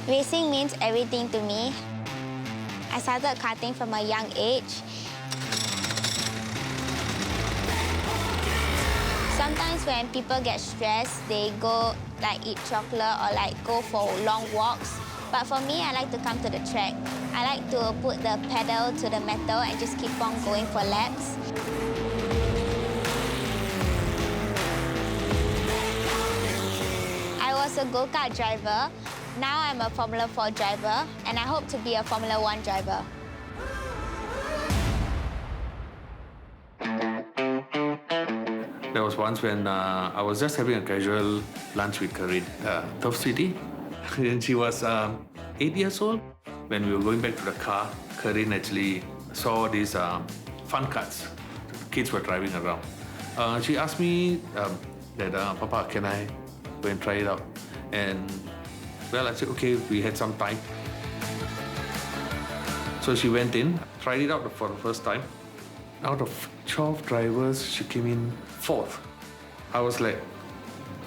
Racing means everything to me. I started karting from a young age. Sometimes when people get stressed, they go eat chocolate or go for long walks. But for me, I like to come to the track. I like to put the pedal to the metal and just keep on going for laps. I was a go-kart driver. Now I'm a Formula 4 driver, and I hope to be a Formula 1 driver. There was once when I was just having a casual lunch with Kareen, tough sweetie. And she was 8 years old. When we were going back to the car, Kareen actually saw these fun carts. Kids were driving around. She asked me that, Papa, can I go and try it out? And well, I said, okay, we had some time. So she went in, tried it out for the first time. Out of 12 drivers, she came in 4th. I was like,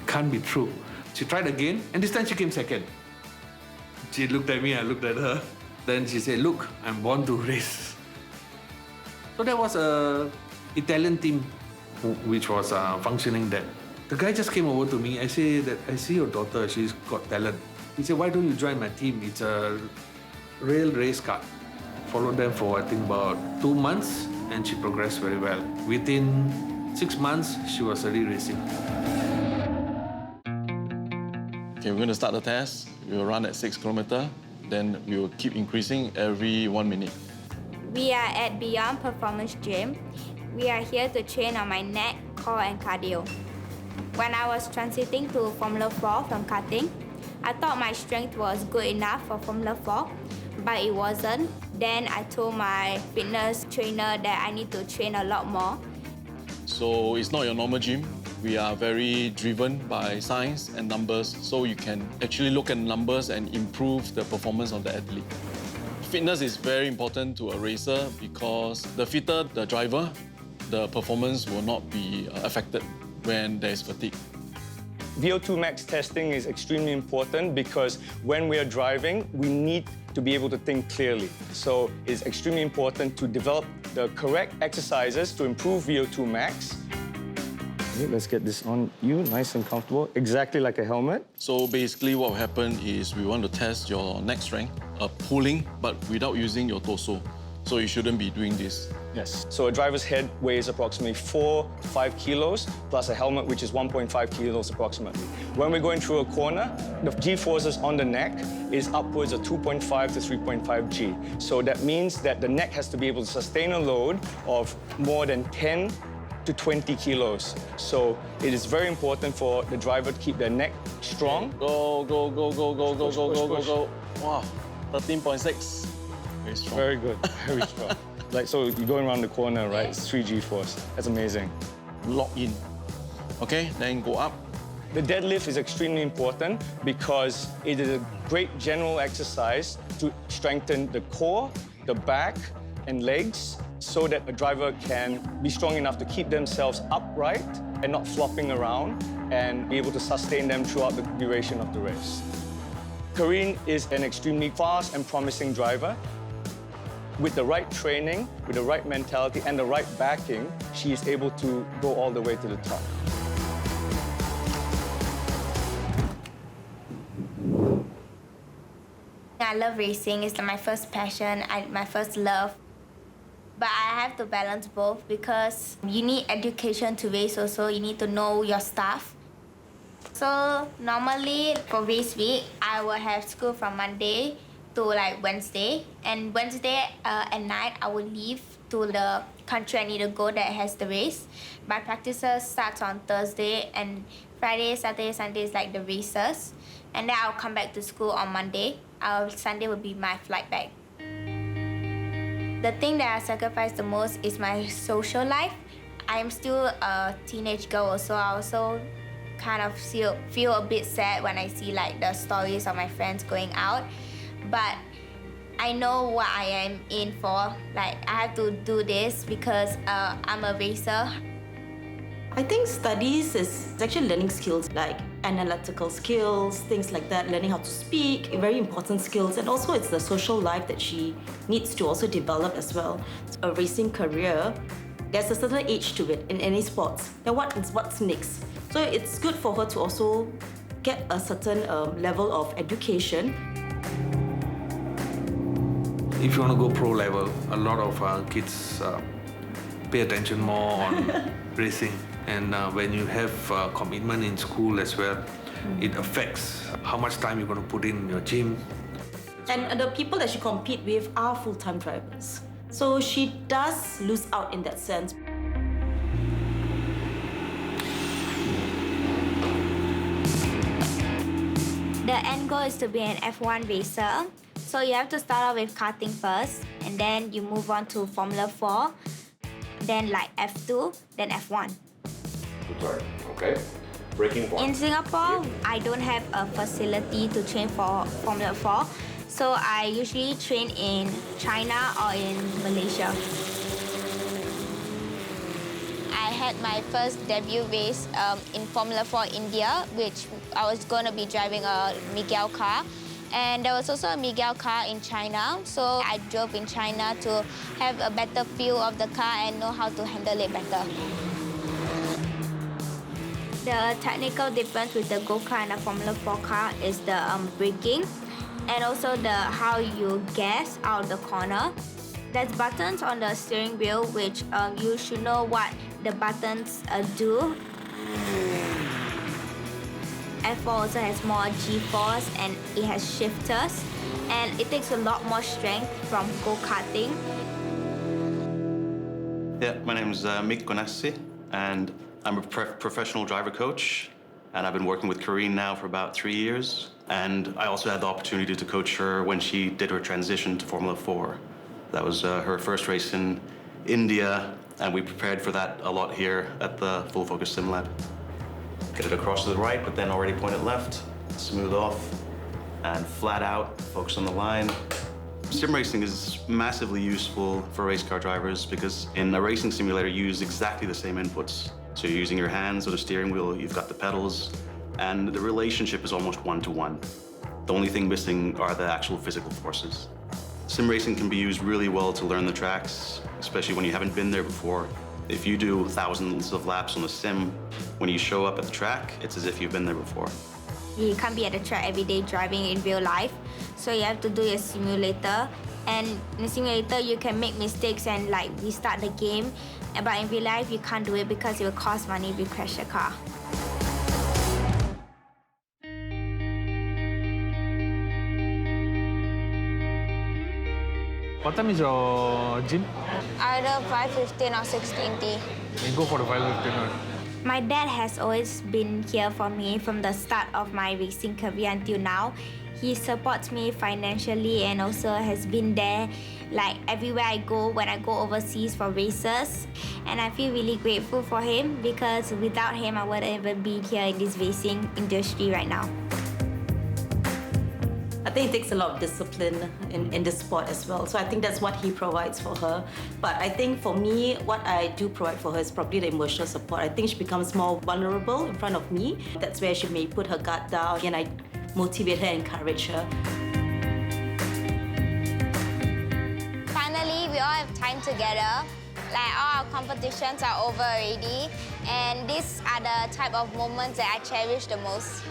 can't be true. She tried again, and this time she came 2nd. She looked at me, I looked at her. Then she said, look, I'm born to race. So there was an Italian team which was functioning there. The guy just came over to me. I say that I see your daughter, she's got talent. He said, why don't you join my team? It's a rail race car. Followed them for, I think, about 2 months, and she progressed very well. Within 6 months, she was already racing. Okay, we're going to start the test. We will run at 6 kilometers. Then we will keep increasing every 1 minute. We are at Beyond Performance Gym. We are here to train on my neck, core, and cardio. When I was transiting to Formula 4 from karting, I thought my strength was good enough for Formula 4, but it wasn't. Then I told my fitness trainer that I need to train a lot more. So it's not your normal gym. We are very driven by science and numbers, so you can actually look at numbers and improve the performance of the athlete. Fitness is very important to a racer because the fitter the driver, the performance will not be affected when there is fatigue. VO2 max testing is extremely important because when we are driving, we need to be able to think clearly. So it's extremely important to develop the correct exercises to improve VO2 max. Okay, let's get this on you, nice and comfortable, exactly like a helmet. So basically what will happen is we want to test your neck strength, pulling, but without using your torso. So you shouldn't be doing this. Yes. So a driver's head weighs approximately 4-5 kilos, plus a helmet, which is 1.5 kilos approximately. When we're going through a corner, the G-forces on the neck is upwards of 2.5 to 3.5 G. So that means that the neck has to be able to sustain a load of more than 10 to 20 kilos. So it is very important for the driver to keep their neck strong. Go, go, go, go, go, go, go, go, go, go. Wow, 13.6. Very strong. Very good, very strong. So you're going around the corner, right? It's 3 G-force. That's amazing. Lock in. Okay, then go up. The deadlift is extremely important because it is a great general exercise to strengthen the core, the back, and legs so that a driver can be strong enough to keep themselves upright and not flopping around and be able to sustain them throughout the duration of the race. Kareen is an extremely fast and promising driver. With the right training, with the right mentality, and the right backing, she is able to go all the way to the top. I love racing. It's my first passion, my first love. But I have to balance both because you need education to race also. You need to know your stuff. So normally for race week, I will have school from Monday to Wednesday. And Wednesday at night, I will leave to the country I need to go that has the race. My practices starts on Thursday, and Friday, Saturday, Sunday is the races. And then I'll come back to school on Monday. Sunday will be my flight back. The thing that I sacrifice the most is my social life. I'm still a teenage girl, so I also kind of feel a bit sad when I see the stories of my friends going out. But I know what I am in for. I have to do this because I'm a racer. I think studies is actually learning skills like analytical skills, things like that, learning how to speak, very important skills. And also it's the social life that she needs to also develop as well. A racing career, there's a certain age to it in any sports. Then what's next? So it's good for her to also get a certain level of education. If you want to go pro level, a lot of kids pay attention more on racing. And when you have commitment in school as well, it affects how much time you're going to put in your gym. And the people that she compete with are full-time drivers. So she does lose out in that sense. The end goal is to be an F1 racer. So you have to start off with karting first, and then you move on to Formula 4, then like F2, then F1. Sorry, okay. Braking point. In Singapore, I don't have a facility to train for Formula 4, so I usually train in China or in Malaysia. I had my first debut race in Formula 4 India, which I was going to be driving a Miguel car. And there was also a Miguel car in China, so I drove in China to have a better feel of the car and know how to handle it better. The technical difference with the go-kart and the Formula 4 car is the braking and also how you gas out of the corner. There's buttons on the steering wheel which you should know what the buttons do. F4 also has more G-force and it has shifters, and it takes a lot more strength from go-karting. Yeah, my name is Mick Gonassi, and I'm a professional driver coach, and I've been working with Kareen now for about 3 years. And I also had the opportunity to coach her when she did her transition to Formula 4. That was her first race in India, and we prepared for that a lot here at the Full Focus Sim Lab. Get it across to the right, but then already point it left, smooth off, and flat out, focus on the line. Sim racing is massively useful for race car drivers because in a racing simulator, you use exactly the same inputs. So you're using your hands or the steering wheel, you've got the pedals, and the relationship is almost one-to-one. The only thing missing are the actual physical forces. Sim racing can be used really well to learn the tracks, especially when you haven't been there before. If you do thousands of laps on the sim, when you show up at the track, it's as if you've been there before. You can't be at the track every day driving in real life, so you have to do a simulator. And in a simulator, you can make mistakes and like restart the game. But in real life, you can't do it because it will cost money if you crash the car. What time is your gym? Either 5:15 or 6:20. You go for the 5:15 one. My dad has always been here for me from the start of my racing career until now. He supports me financially and also has been there like everywhere I go when I go overseas for races. And I feel really grateful for him because without him, I wouldn't even be here in this racing industry right now. I think it takes a lot of discipline in this sport as well. So I think that's what he provides for her. But I think for me, what I do provide for her is probably the emotional support. I think she becomes more vulnerable in front of me. That's where she may put her guard down and I motivate her and encourage her. Finally, we all have time together. Like all our competitions are over already. And these are the type of moments that I cherish the most.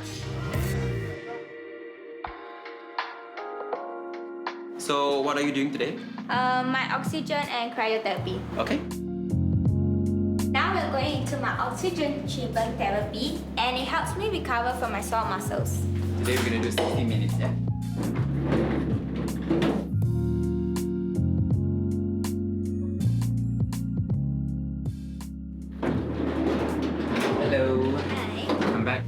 So what are you doing today? My oxygen and cryotherapy. Okay. Now we're going into my oxygen treatment therapy, and it helps me recover from my sore muscles. Today we're gonna do 60 minutes, yeah? Hello. Hi. I'm back.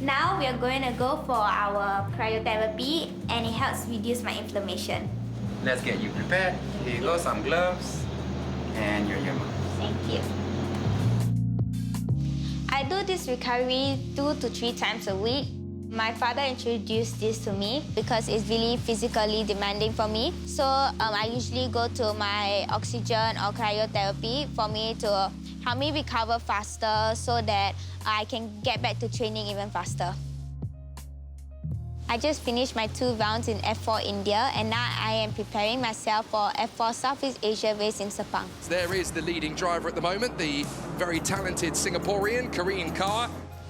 Now we are going to go for our cryotherapy, and it helps reduce my inflammation. Let's get you prepared. Here you go, some gloves. And your earmuffs. Thank you. I do this recovery 2 to 3 times a week. My father introduced this to me because it's really physically demanding for me. So I usually go to my oxygen or cryotherapy for me to help me recover faster so that I can get back to training even faster. I just finished my 2 rounds in F4 India, and now I am preparing myself for F4 Southeast Asia race in Sepang. There is the leading driver at the moment, the very talented Singaporean, Kareen.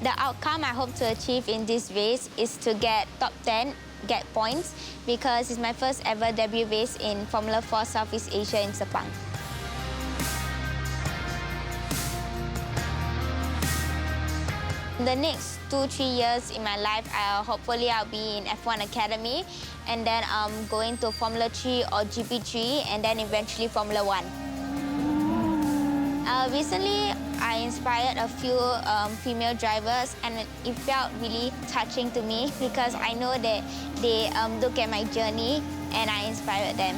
The outcome I hope to achieve in this race is to get top 10, get points, because it's my first ever debut race in Formula 4 Southeast Asia in Sepang. In the next 2-3 years in my life, hopefully I'll be in F1 Academy, and then going to Formula 3 or GP3, and then eventually Formula 1. Recently, I inspired a few female drivers, and it felt really touching to me because I know that they look at my journey and I inspired them.